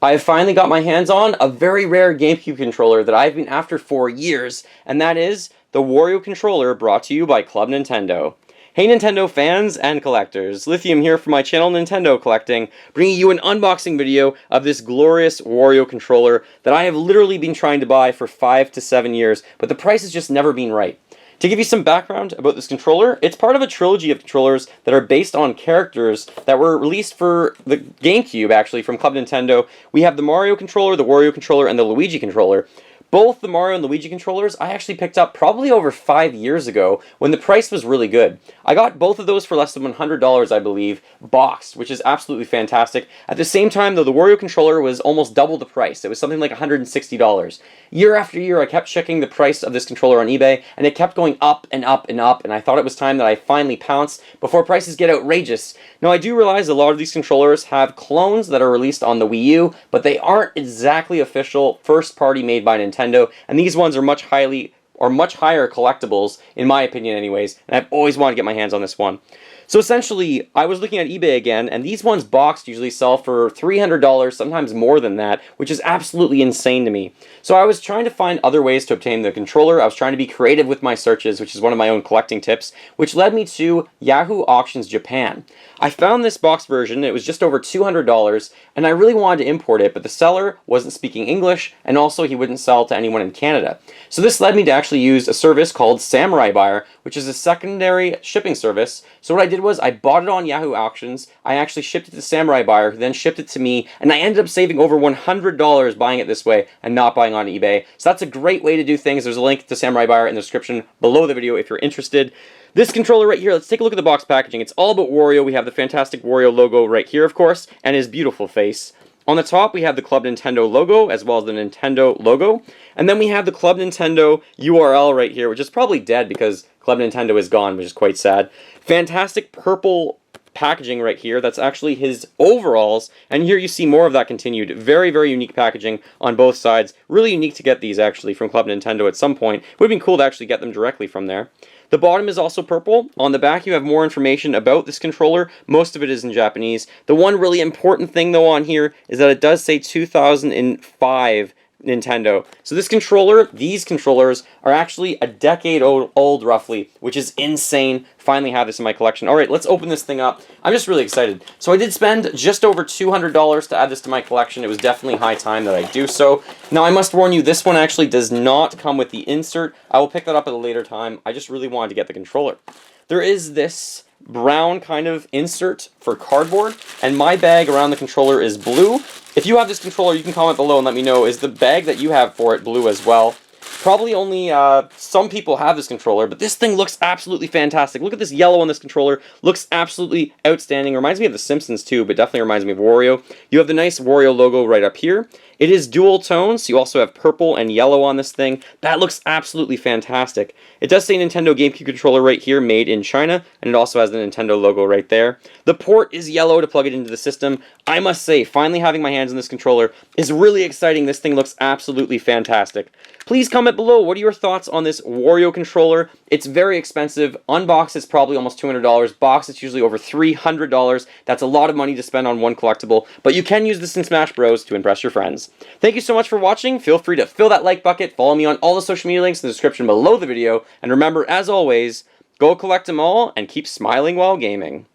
I have finally got my hands on a very rare GameCube controller that I've been after for years, and that is the Wario controller brought to you by Club Nintendo. Hey Nintendo fans and collectors, Lithium here for my channel Nintendo Collecting, bringing you an unboxing video of this glorious Wario controller that I have literally been trying to buy for 5 to 7 years, but the price has just never been right. To give you some background about this controller, it's part of a trilogy of controllers that are based on characters that were released for the GameCube, actually, from Club Nintendo. We have the Mario controller, the Wario controller, and the Luigi controller. Both the Mario and Luigi controllers I actually picked up probably over 5 years ago when the price was really good. I got both of those for less than $100, I believe, boxed, which is absolutely fantastic. At the same time, though, the Wario controller was almost double the price. It was something like $160. Year after year, I kept checking the price of this controller on eBay, and it kept going up and up and up, and I thought it was time that I finally pounced before prices get outrageous. Now, I do realize a lot of these controllers have clones that are released on the Wii U, but they aren't exactly official first-party made by Nintendo. And these ones are much higher collectibles, in my opinion anyways, and I've always wanted to get my hands on this one. So essentially, I was looking at eBay again, and these ones boxed usually sell for $300, sometimes more than that, which is absolutely insane to me. So I was trying to find other ways to obtain the controller. I was trying to be creative with my searches, which is one of my own collecting tips, which led me to Yahoo Auctions Japan. I found this box version, it was just over $200, and I really wanted to import it, but the seller wasn't speaking English, and also he wouldn't sell to anyone in Canada. So this led me to actually use a service called Samurai Buyer, which is a secondary shipping service. So what I did was I bought it on Yahoo Auctions, I actually shipped it to Samurai Buyer, who then shipped it to me, and I ended up saving over $100 buying it this way and not buying on eBay. So that's a great way to do things. There's a link to Samurai Buyer in the description below the video if you're interested. This controller right here, let's take a look at the box packaging. It's all about Wario. We have the fantastic Wario logo right here, of course, and his beautiful face. On the top, we have the Club Nintendo logo, as well as the Nintendo logo. And then we have the Club Nintendo URL right here, which is probably dead because Club Nintendo is gone, which is quite sad. Fantastic purple packaging right here. That's actually his overalls. And here you see more of that continued. Very, very unique packaging on both sides. Really unique to get these, actually, from Club Nintendo at some point. It would have been cool to actually get them directly from there. The bottom is also purple. On the back you have more information about this controller. Most of it is in Japanese. The one really important thing though on here is that it does say 2005 Nintendo. So this controller, these controllers, are actually a decade old roughly, which is insane. Finally have this in my collection. Alright, let's open this thing up. I'm just really excited. So I did spend just over $200 to add this to my collection. It was definitely high time that I do so. Now I must warn you, this one actually does not come with the insert. I will pick that up at a later time. I just really wanted to get the controller. There is this brown kind of insert for cardboard, and my bag around the controller is blue. If you have this controller, you can comment below and let me know, is the bag that you have for it blue as well? Probably only some people have this controller, but this thing looks absolutely fantastic. Look at this yellow on this controller. Looks absolutely outstanding. Reminds me of The Simpsons too, but definitely reminds me of Wario. You have the nice Wario logo right up here. It is dual tones, so you also have purple and yellow on this thing. That looks absolutely fantastic. It does say Nintendo GameCube controller right here, made in China, and it also has the Nintendo logo right there. The port is yellow to plug it into the system. I must say, finally having my hands on this controller is really exciting. This thing looks absolutely fantastic. Please comment below, what are your thoughts on this Wario controller? It's very expensive. Unboxed, it's probably almost $200. Boxed, it's usually over $300. That's a lot of money to spend on one collectible, but you can use this in Smash Bros. To impress your friends. Thank you so much for watching. Feel free to fill that like bucket, follow me on all the social media links in the description below the video, and remember, as always, go collect them all and keep smiling while gaming.